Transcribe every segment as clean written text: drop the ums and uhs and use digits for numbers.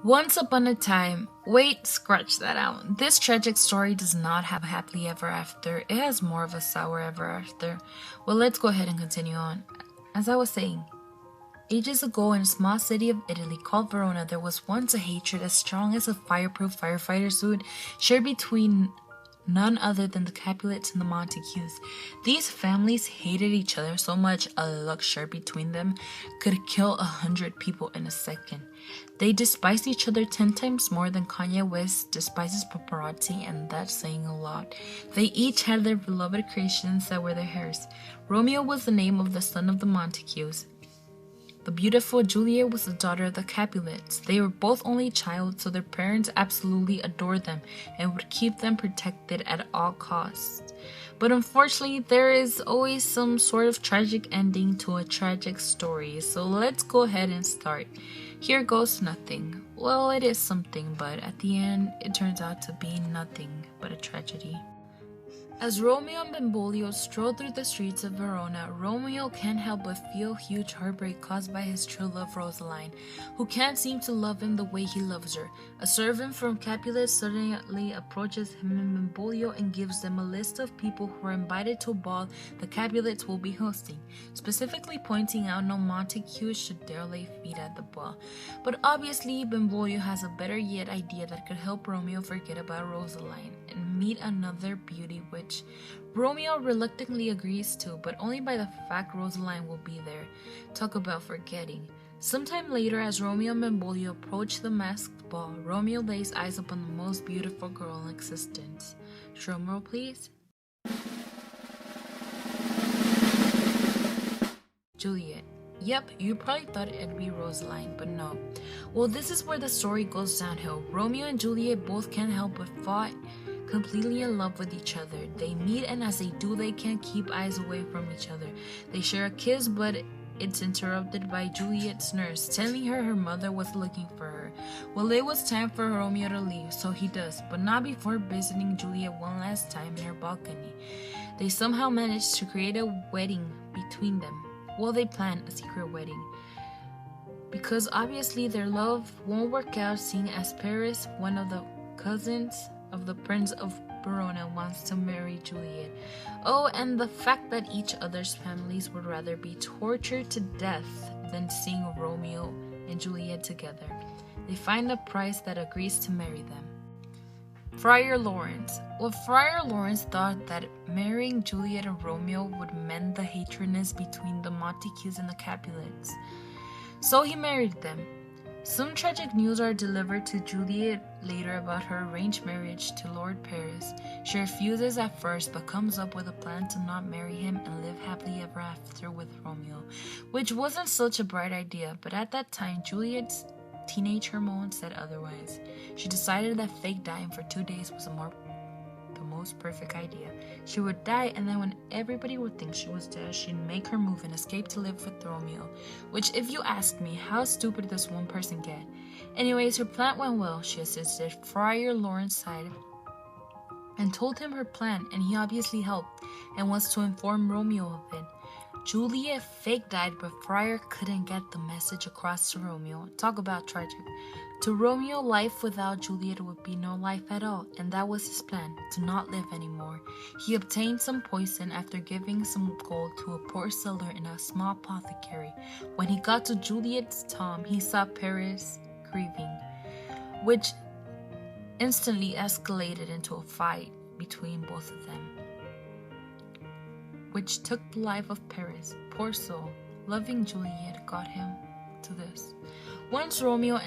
Once upon a time, wait, scratch that out. This tragic story does not have a happily ever after. It has more of a sour ever after. Well, let's go ahead and continue on. As I was saying, ages ago in a small city of Italy called Verona, there was once a hatred as strong as a fireproof firefighter suit shared between none other than the Capulets and the Montagues. These families hated each other so much a luck shared between them could kill 100 people in a second. They despised each other 10 times more than Kanye West despises paparazzi, and that's saying a lot. They each had their beloved creations that were their heirs. Romeo was the name of the son of the Montagues. The beautiful Juliet was the daughter of the Capulets. They were both only child, so their parents absolutely adored them and would keep them protected at all costs. But unfortunately, there is always some sort of tragic ending to a tragic story, so let's go ahead and start. Here goes nothing. Well, it is something, but at the end, it turns out to be nothing but a tragedy. As Romeo and Benvolio stroll through the streets of Verona, Romeo can't help but feel huge heartbreak caused by his true love Rosaline, who can't seem to love him the way he loves her. A servant from Capulet suddenly approaches him and Benvolio and gives them a list of people who are invited to a ball the Capulets will be hosting, specifically pointing out no Montague should dare lay feet at the ball. But obviously, Benvolio has a better yet idea that could help Romeo forget about Rosaline and meet another beauty which Romeo reluctantly agrees to, but only by the fact Rosaline will be there. Talk about forgetting. Sometime later, as Romeo and Benvolio approach the masked ball, Romeo lays eyes upon the most beautiful girl in existence. Drumroll, please. Juliet. Yep, you probably thought it'd be Rosaline, but no. Well, this is where the story goes downhill. Romeo and Juliet both can't help but fall completely in love with each other. They meet, and as they do, they can't keep eyes away from each other. They share a kiss, but it's interrupted by Juliet's nurse telling her her mother was looking for her. Well, it was time for Romeo to leave, so he does, but not before visiting Juliet one last time in her balcony. They somehow manage to create a wedding between them. Well, they plan a secret wedding, because obviously their love won't work out, seeing as Paris, one of the cousins of the Prince of Verona, wants to marry Juliet. Oh, and the fact that each other's families would rather be tortured to death than seeing Romeo and Juliet together. They find a priest that agrees to marry them. Friar Lawrence. Well, Friar Lawrence thought that marrying Juliet and Romeo would mend the hatredness between the Montagues and the Capulets. So he married them. Some tragic news are delivered to Juliet later about her arranged marriage to Lord Paris. She refuses at first, but comes up with a plan to not marry him and live happily ever after with Romeo, which wasn't such a bright idea, but at that time Juliet's teenage hormones said otherwise. She decided that fake dying for 2 days was the most perfect idea. She would die, and then when everybody would think she was dead, she'd make her move and escape to live with Romeo. Which, if you ask me, how stupid does one person get? Anyways, her plan went well. She assisted Friar Lawrence's side and told him her plan, and he obviously helped and was to inform Romeo of it. Juliet fake died, but Friar couldn't get the message across to Romeo. Talk about tragic. To Romeo, life without Juliet would be no life at all, and that was his plan, to not live anymore. He obtained some poison after giving some gold to a poor seller in a small apothecary. When he got to Juliet's tomb, he saw Paris grieving, which instantly escalated into a fight between both of them, which took the life of Paris. Poor soul, loving Juliet got him to this. Once Romeo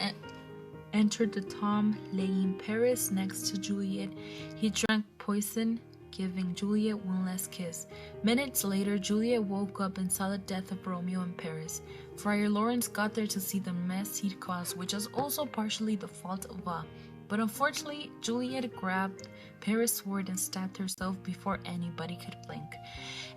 entered the tomb, laying Paris next to Juliet, he drank poison, giving Juliet one last kiss. Minutes later, Juliet woke up and saw the death of Romeo and Paris. Friar Lawrence got there to see the mess he'd caused, which was also partially the fault of Va. But unfortunately, Juliet grabbed Paris' sword and stabbed herself before anybody could blink.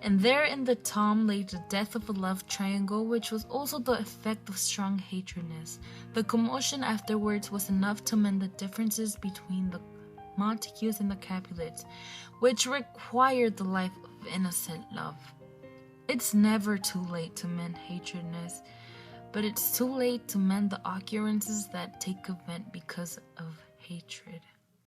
And there in the tomb lay the death of a love triangle, which was also the effect of strong hatredness. The commotion afterwards was enough to mend the differences between the Montagues and the Capulets, which required the life of innocent love. It's never too late to mend hatredness, but it's too late to mend the occurrences that take event because of hatred.